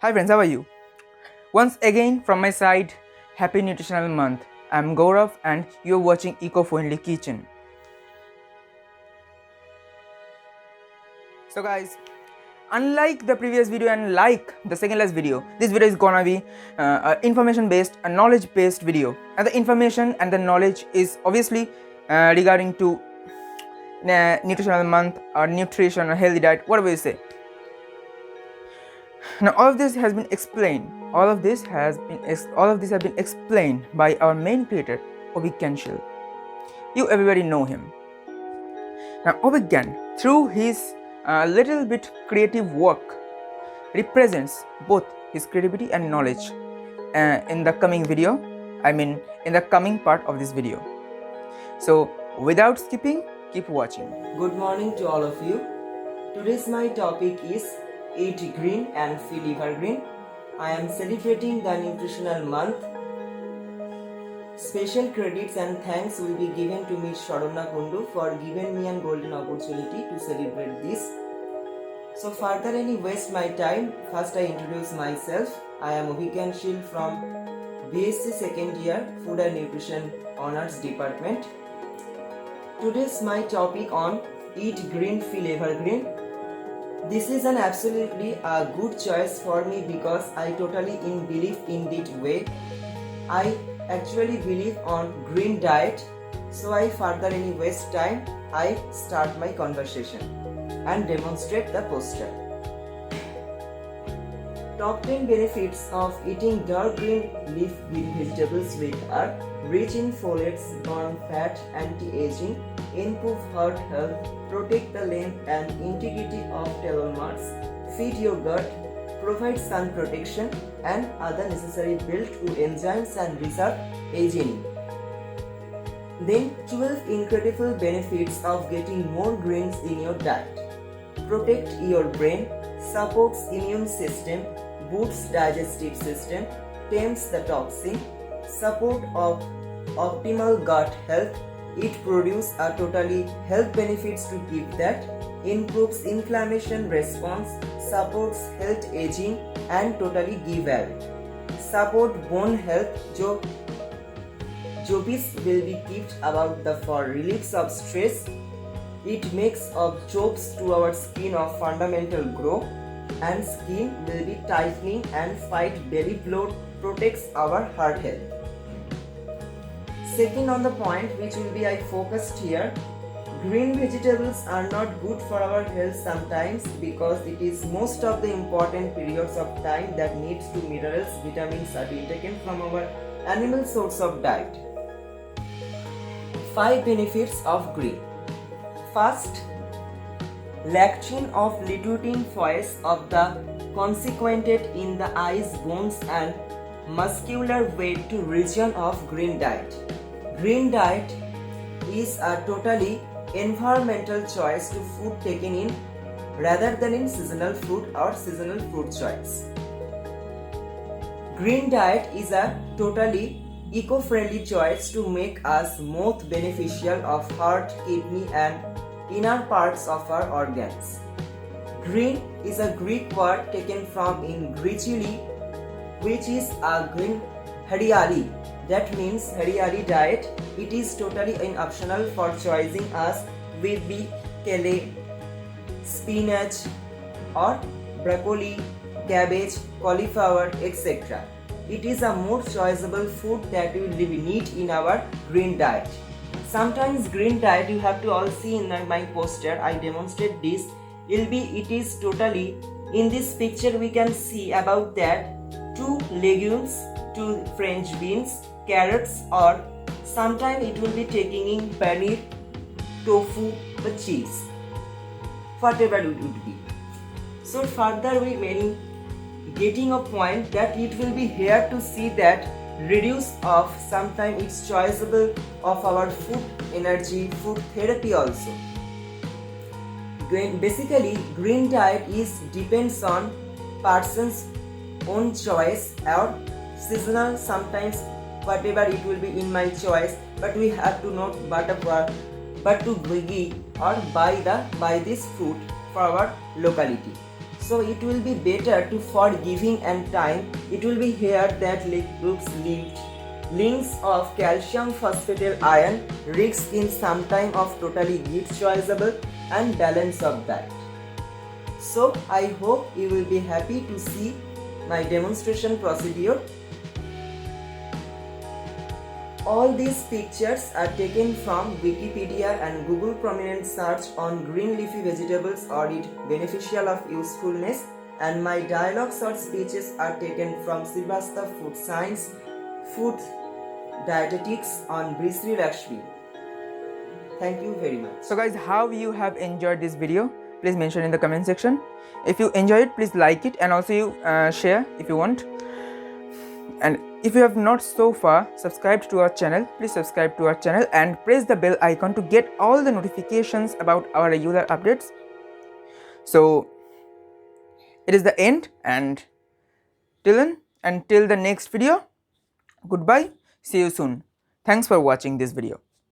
Hi friends, how are you? Once again from my side, Happy Nutritional Month. I'm Gaurav and you're watching Eco-Friendly Kitchen. So guys, unlike the previous video and like the second last video, this video is gonna be information based, a knowledge based video. And the information and the knowledge is obviously regarding to nutritional month or nutrition or healthy diet, whatever you say. Now all of this has been explained. All of this has been explained by our main creator, Obhigyan. You everybody know him. Now Obhigyan, through his little bit creative work, represents both his creativity and knowledge in the coming video. In the coming part of this video. So without skipping, keep watching. Good morning to all of you. Today's my topic is Eat Green and Feel Evergreen. I am celebrating the nutritional month. Special credits and thanks will be given to Ms. Sharona Kundu for giving me a golden opportunity to celebrate this. So further any waste my time, first I introduce myself. I am Obhigyan from BSc second year Food and Nutrition Honors Department. Today's my topic on Eat Green, Feel Evergreen. This is an absolutely a good choice for me because I totally believe in that way. I actually believe on green diet, so I further any waste time, I start my conversation and demonstrate the poster. Top 10 benefits of eating dark green leaf green vegetables with are rich in folates, burn fat, anti-aging, improve heart health, protect the length and integrity of telomeres, feed your gut, provide sun protection and other necessary built-to enzymes and reserve aging. Then 12 incredible benefits of getting more greens in your diet. Protect your brain, supports immune system, boosts digestive system, tames the toxin, support of optimal gut health. It produces a totally health benefits to give that, improves inflammation response, supports health aging and totally give out. Support bone health, Jobis will be kept about the for reliefs of stress. It makes of jobs to our skin of fundamental grow and skin will be tightening and fight belly bloat, protects our heart health. Second on the point which will be I focused here, green vegetables are not good for our health sometimes because it is most of the important periods of time that needs to minerals, vitamins are being taken from our animal source of diet. 5 benefits of green. First, lectin of lutein voice of the consequented in the eyes, bones and muscular weight to region of green diet. Green diet is a totally environmental choice to food taken in rather than in seasonal fruit or seasonal fruit choice. Green diet is a totally eco-friendly choice to make us most beneficial of heart, kidney and inner parts of our organs. Green is a Greek word taken from in Grichili, which is a green hariali. That means hariali diet. It is totally optional for choosing us with the kale, spinach or broccoli, cabbage, cauliflower, etc. It is a more choiceable food that we need in our green diet. Sometimes green diet you have to all see in my poster. I demonstrate this. It is totally in this picture we can see about that 2 legumes, 2 French beans, carrots or sometimes it will be taking in paneer, tofu or cheese, whatever it would be. So further we meaning getting a point that it will be here to see that reduce of sometimes it's choiceable of our food energy, food therapy also. Basically green diet is depends on person's own choice or seasonal, sometimes whatever it will be in my choice, but we have to not but to bring or buy this food for our locality. So it will be better to for giving and time. It will be here that groups lived. Links of calcium phosphatase iron risk in some time of totally git choiceable and balance of that. So I hope you will be happy to see my demonstration procedure. All these pictures are taken from Wikipedia and Google prominent search on green leafy vegetables or it beneficial of usefulness, and my dialogue short speeches are taken from Srivastava Food Science, Food Dietetics on Brisri Lakshmi. Thank you very much. So guys, how you have enjoyed this video, please mention in the comment section. If you enjoy it, please like it, and also you share if you want. And if you have not so far subscribed to our channel, please subscribe to our channel and press the bell icon to get all the notifications about our regular updates. So it is the end, and till the next video, goodbye, see you soon. Thanks for watching this video.